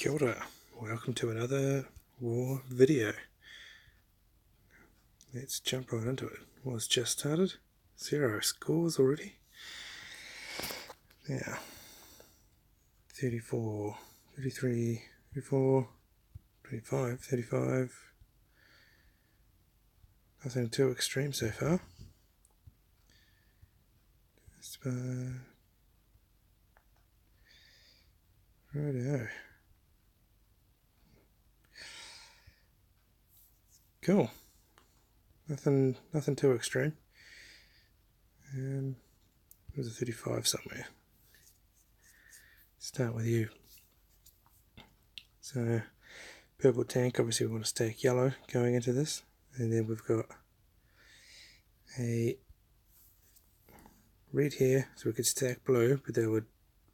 Kia ora. Welcome to another war video. Let's jump right into it. Well, it's just started. 0 scores already. Now, 34, 33, 34, 25, 35. Nothing too extreme so far. Righto. Cool. Nothing too extreme. There's a 35 somewhere. Start with you. So, purple tank, obviously we want to stack yellow going into this. And then we've got a red here, so we could stack blue, but that would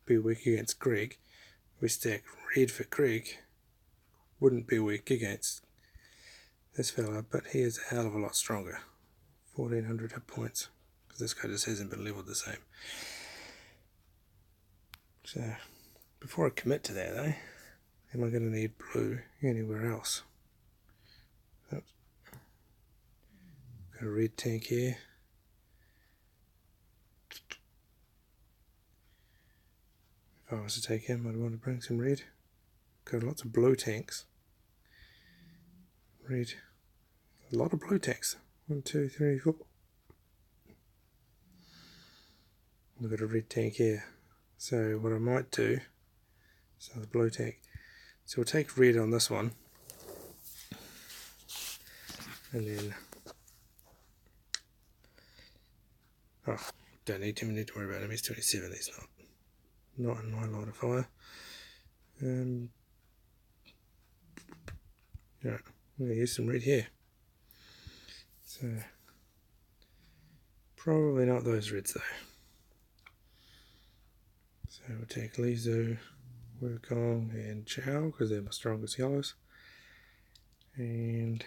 be weak against Greg. We stack red for Greg, wouldn't be weak against this fella, but he is a hell of a lot stronger. 1400 hit points, because this guy just hasn't been leveled the same. So, before I commit to that though, am I going to need blue anywhere else? Oops. Got a red tank here. If I was to take him, I'd want to bring some red. Got lots of blue tanks. Red. A lot of blue tanks. 1, 2, 3, 4. We've got a red tank here. So what I might do, so the blue tank. So we'll take red on this one. And then, don't need to worry about him. He's 27. He's not in my line of fire. Right, I'm going to use some red here. So, probably not those reds though. So we'll take Lizu, Wukong and Chow, because they're my strongest yellows. And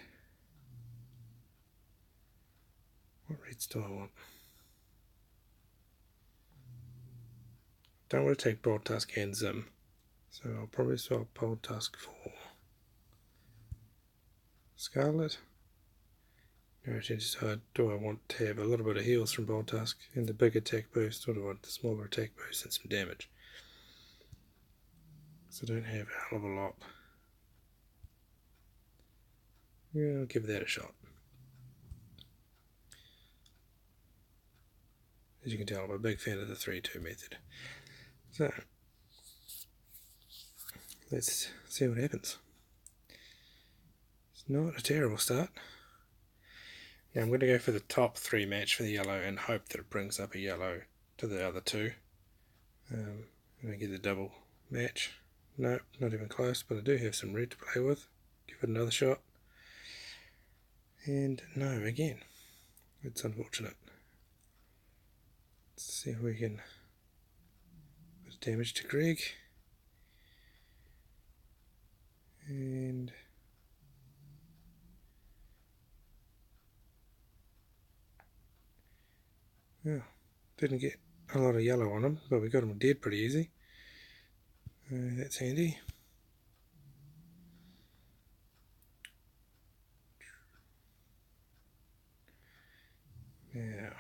what reds do I want? Don't want to take Broad Tusk and Zim, so I'll probably swap Bold Tusk for Scarlet. Now I should decide, do I want to have a little bit of heals from Bold Tusk and the big attack boost, or do I want the smaller attack boost and some damage? So I don't have a hell of a lot. Yeah, I'll give that a shot. As you can tell, I'm a big fan of the 3-2 method. So, let's see what happens. It's not a terrible start. Now I'm going to go for the top 3 match for the yellow and hope that it brings up a yellow to the other 2. I'm going to get the double match. Nope, not even close, but I do have some red to play with. Give it another shot. And no, again. It's unfortunate. Let's see if we can put damage to Greg. And well, didn't get a lot of yellow on him, but we got him dead pretty easy. That's handy. Now,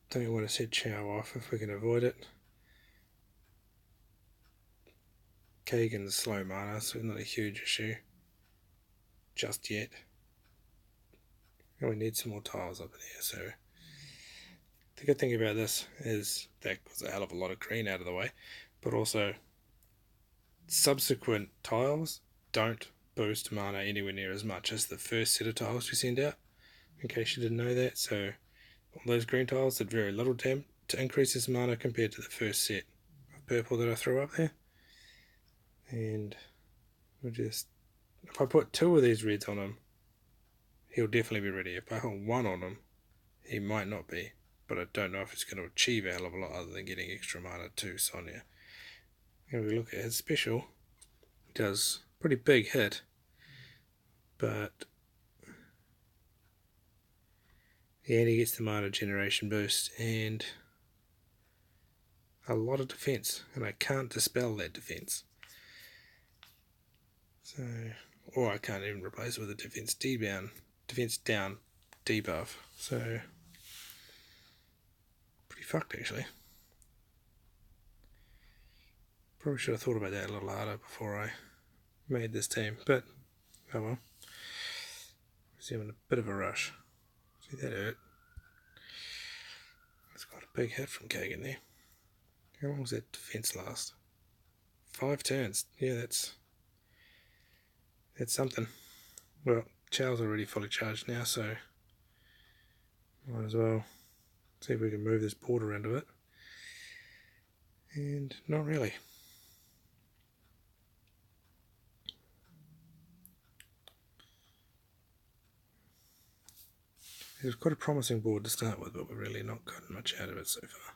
don't want to set Chow off if we can avoid it. Kagan's slow mana, so it's not a huge issue just yet. And we need some more tiles up in here, so the good thing about this is that was a hell of a lot of green out of the way, but also subsequent tiles don't boost mana anywhere near as much as the first set of tiles we send out, in case you didn't know that. So all those green tiles did very little damage to increase his mana compared to the first set of purple that I threw up there. And we'll just, if I put 2 of these reds on him, he'll definitely be ready. If I hold 1 on him, he might not be, but I don't know if it's going to achieve a hell of a lot other than getting extra mana to Sonia. And we look at his special, he does pretty big hit, but he gets the mana generation boost, and a lot of defense, and I can't dispel that defense. So, or I can't even replace it with a defense down debuff. So, pretty fucked actually. Probably should have thought about that a little harder before I made this team, but oh well. I'm in a bit of a rush. See, that hurt. It's got a big hit from Kagan there. How long was that defense last? 5 turns. Yeah, that's something. Well, Chow's already fully charged now, so might as well see if we can move this board around a bit. And not really. It was quite a promising board to start with, but we're really not gotten much out of it so far.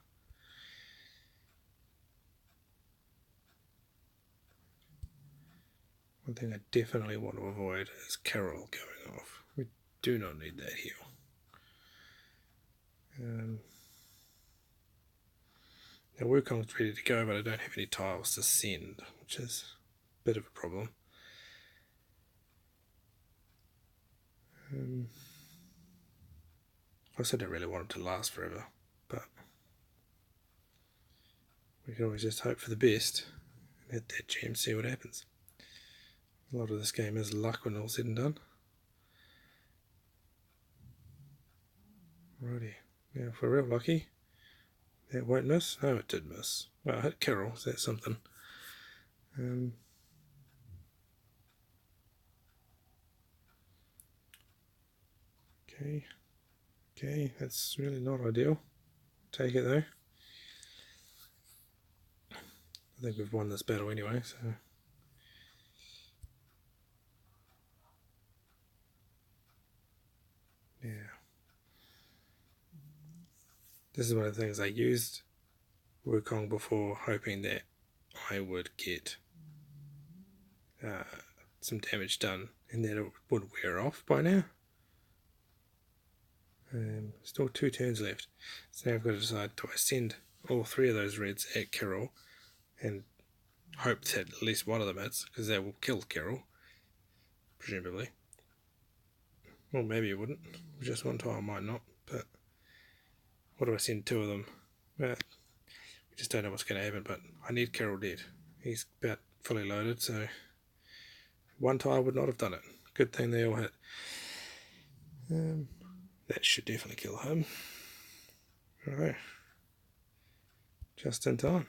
One thing I definitely want to avoid is Carol going off. We do not need that heal. Now Wukong's ready to go, but I don't have any tiles to send, which is a bit of a problem. I also don't really want it to last forever, but we can always just hope for the best and hit that gem, see what happens. A lot of this game is luck when all's said and done. Alrighty, now if we're real lucky, that won't miss. Oh, it did miss. Well, I hit Carol, so that's something. Okay, that's really not ideal. Take it though. I think we've won this battle anyway, so. Yeah. This is one of the things I used Wukong before, hoping that I would get some damage done and that it would wear off by now. Still 2 turns left, so now I've got to decide, do I send all 3 of those reds at Carol and hope that at least one of them hits, because that will kill Carol, presumably. Well, maybe it wouldn't, just one tile might not, but what do I send 2 of them? Well, we just don't know what's going to happen, but I need Carol dead. He's about fully loaded, so 1 tile would not have done it. Good thing they all hit. That should definitely kill him. Alright. Just in time.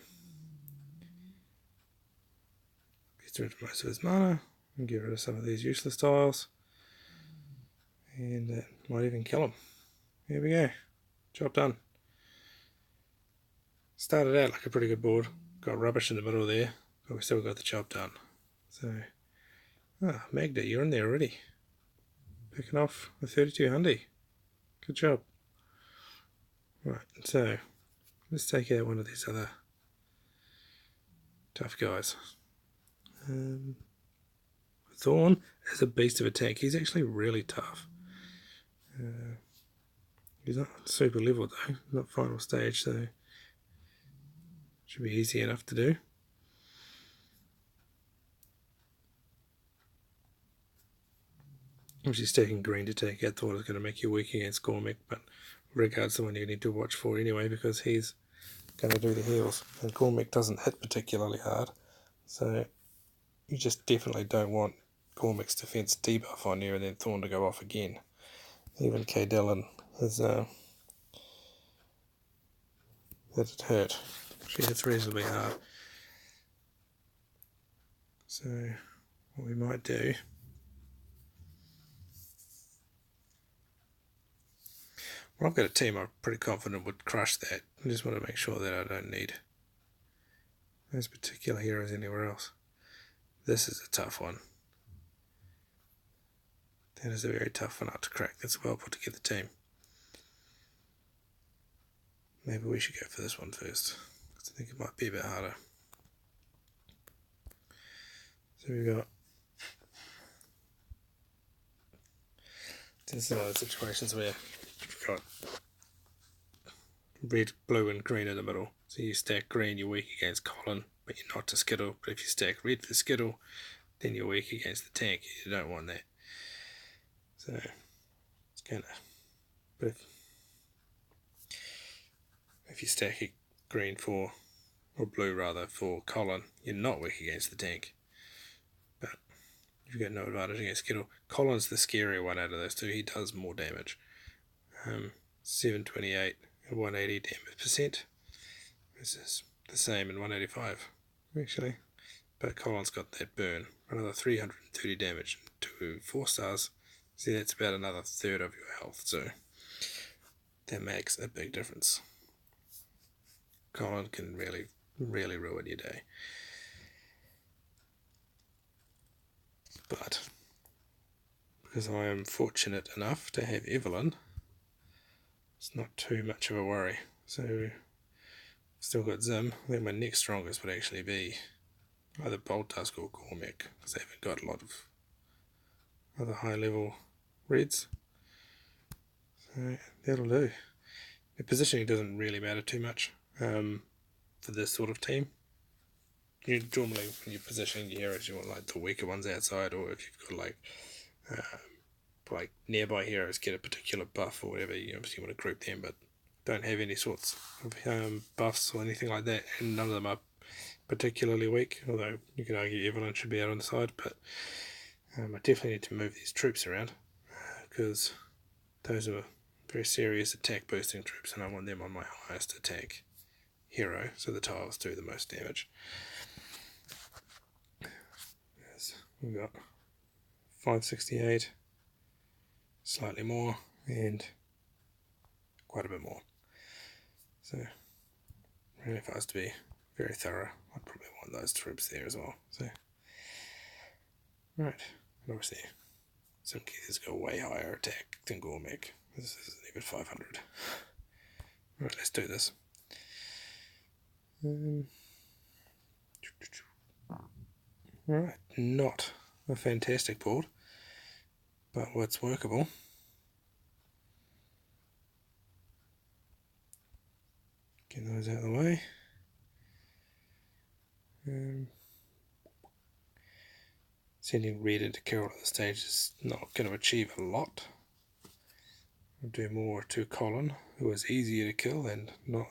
Gets rid of most of his mana and get rid of some of these useless tiles. And might even kill him. Here we go. Job done. Started out like a pretty good board. Got rubbish in the middle there, but we still got the job done. So, Magda, you're in there already. Picking off the 32 Hundy. Good job. Right, so let's take out one of these other tough guys. Thorn is a beast of attack. He's actually really tough. He's not super level though, not final stage, so should be easy enough to do. Obviously stacking green to take out Thorn is going to make you weak against Gormick, but Rigard's the one you need to watch for anyway, because he's going to do the heals, and Gormick doesn't hit particularly hard, so you just definitely don't want Gormick's defense debuff on you and then Thorn to go off again. Even Kay Dillon is that it hurt. She hits reasonably hard. So what we might do, well, I've got a team I'm pretty confident would crush that. I just want to make sure that I don't need those particular heroes anywhere else. This is a tough one. That is a very tough one out to crack. That's a well put together team. Maybe we should go for this one first, because I think it might be a bit harder. So we've got, this is one of the situations where we've got red, blue and green in the middle. So you stack green, you're weak against Colin, but you're not to Skittle. But if you stack red for Skittle, then you're weak against the tank. You don't want that. So it's kind of, but if you stack it green for, or blue rather, for Colin, you're not weak against the tank. But you've got no advantage against Skittle. Colin's the scarier one out of those two. He does more damage. 728 and 180 damage percent. This is the same in 185 actually, but Colin's got that burn, another 330 damage to 4 stars. See, that's about another third of your health, so that makes a big difference. Colin can really ruin your day. But because I am fortunate enough to have Evelyn, it's not too much of a worry. So still got Zim. I think my next strongest would actually be either Boltusk or Gormek, because they haven't got a lot of other high level reds. So that'll do. The positioning doesn't really matter too much for this sort of team. You normally, when you're positioning your heroes, you want like the weaker ones outside, or if you've got like nearby heroes get a particular buff or whatever, you obviously want to group them, but don't have any sorts of buffs or anything like that, and none of them are particularly weak, although you could argue Evelyn should be out on the side. But I definitely need to move these troops around, because those are very serious attack boosting troops, and I want them on my highest attack hero, so the tiles do the most damage. Yes, we've got 568, slightly more, and quite a bit more. So really, if I was to be very thorough, I'd probably want those troops there as well. So right, and obviously Zimkeitha's got way higher attack than Gormek. This isn't even 500. Right, let's do this. Alright, not a fantastic board, but what's workable. Get those out of the way. Sending red into Carol at this stage is not going to achieve a lot. I'll do more to Colin, who is easier to kill and not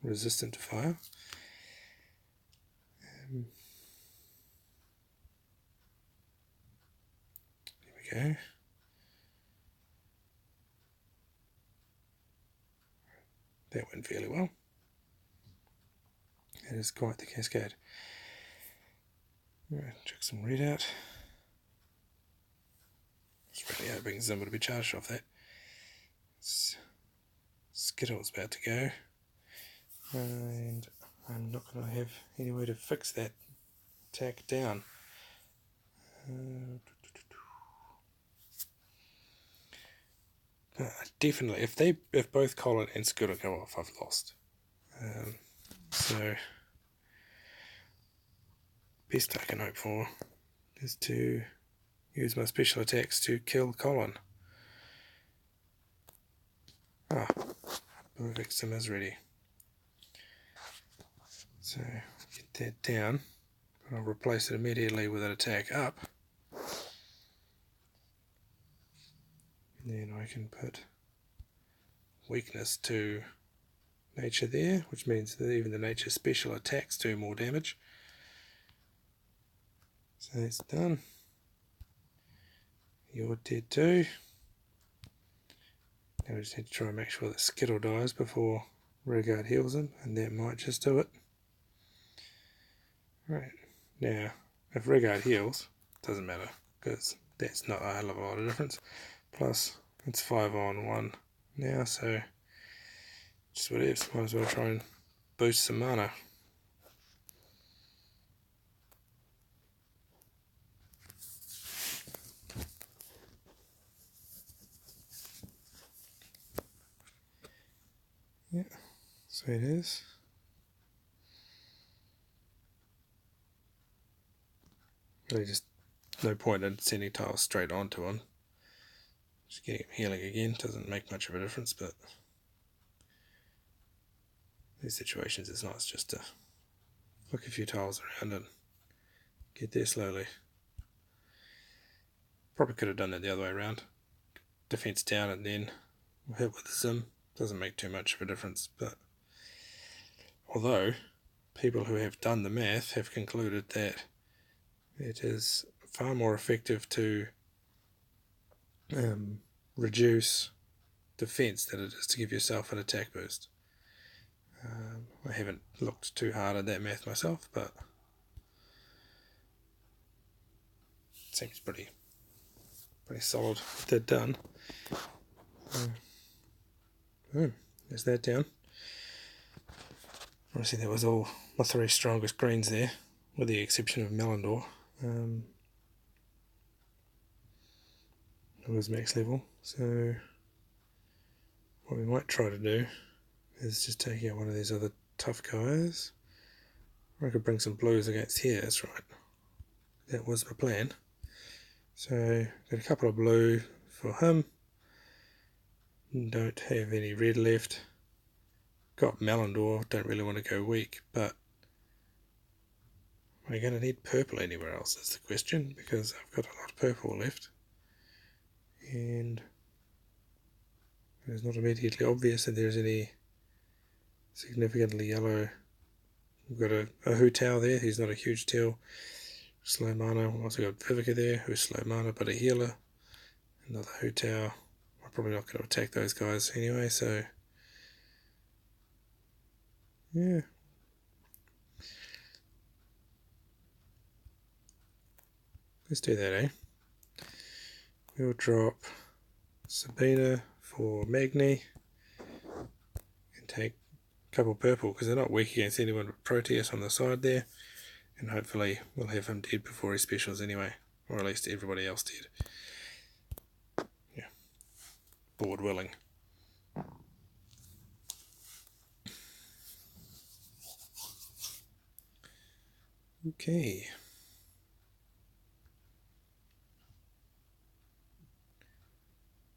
resistant to fire. There we go. That went fairly well. That is quite the cascade. Alright, check some red out. Just really hoping Zim would be charged off that. Skittle's about to go, and I'm not going to have any way to fix that attack down. Definitely, if both Colin and Skittle go off, I've lost. So best I can hope for is to use my special attacks to kill Colin. Perfect, Sim is ready. So get that down, but I'll replace it immediately with an attack up. And then I can put weakness to nature there, which means that even the nature special attacks do more damage. So that's done. You're dead too. Now we just need to try and make sure that Skittle dies before Regard heals him, and that might just do it. Right, now if Regard heals, doesn't matter, because that's not a hell of a lot of difference. Plus it's 5 on 1 now, so just what it is. Might as well try and boost some mana. Yeah, so it is. Really just no point in sending tiles straight onto him. Just getting him healing again doesn't make much of a difference, but these situations it's nice just to flick a few tiles around and get there slowly. Probably could have done that the other way around. Defense down and then hit with the sim. Doesn't make too much of a difference, but although people who have done the math have concluded that it is far more effective to reduce defense than it is to give yourself an attack boost. I haven't looked too hard at that math myself, but it seems pretty solid with that done. There's that down. Obviously that was all my 3 strongest greens there, with the exception of Melindor. It was max level, so what we might try to do is just take out one of these other tough guys. Or I could bring some blues against here, that's right. That was my plan. So, got a couple of blue for him. Don't have any red left. Got Melindor, don't really want to go weak, but am I going to need purple anywhere else is the question, because I've got a lot of purple left. And it's not immediately obvious that there's any significantly yellow. We've got a Hu Tao there, he's not a huge tail. Slow mana. We've also got Vivica there, who's slow mana but a healer. Another Hu Tao. I'm probably not going to attack those guys anyway, so yeah. Let's do that, eh? We'll drop Sabina for Magni and take a couple purple because they're not weak against anyone but Proteus on the side there, and hopefully we'll have him dead before his specials anyway, or at least everybody else did. Yeah, board willing. Okay.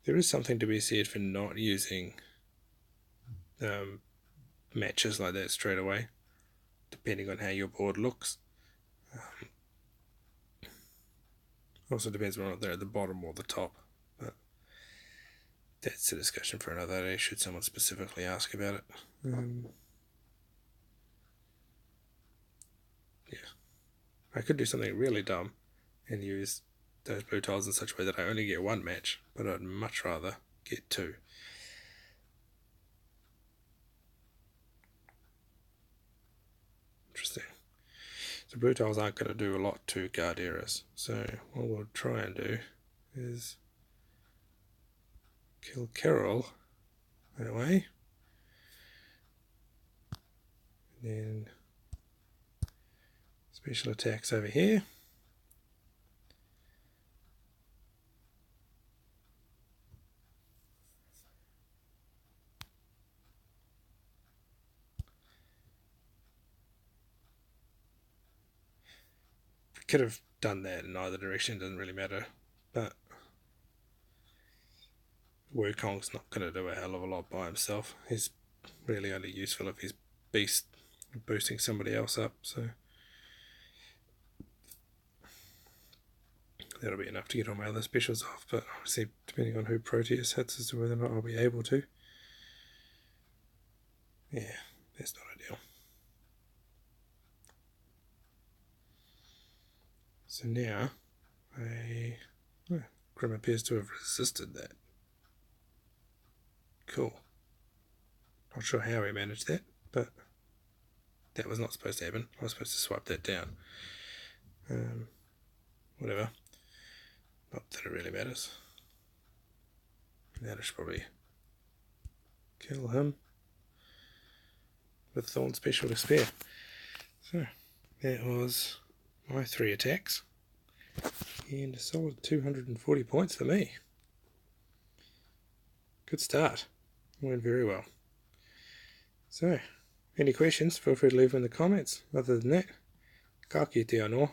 There is something to be said for not using matches like that straight away, depending on how your board looks. Also depends on whether they're at the bottom or the top, but that's a discussion for another day should someone specifically ask about it. Yeah, I could do something really dumb and use those blue tiles in such a way that I only get 1 match, but I'd much rather get 2. Interesting. So blue tiles aren't going to do a lot to Garderas, so what we'll try and do is kill Carol that way, and then special attacks over here. Could have done that in either direction, doesn't really matter, but Wukong's not going to do a hell of a lot by himself. He's really only useful if he's beast boosting somebody else up, so that'll be enough to get all my other specials off, but obviously depending on who Proteus hits as to whether or not I'll be able to. Yeah, that's not ideal. So now, Grim appears to have resisted that. Cool. Not sure how he managed that, but that was not supposed to happen. I was supposed to swipe that down. Whatever. Not that it really matters. Now I should probably kill him with Thorn Special to spare. So, that was my 3 attacks, and a solid 240 points for me. Good start. Went very well. So, any questions, feel free to leave them in the comments. Other than that, ka kite anō.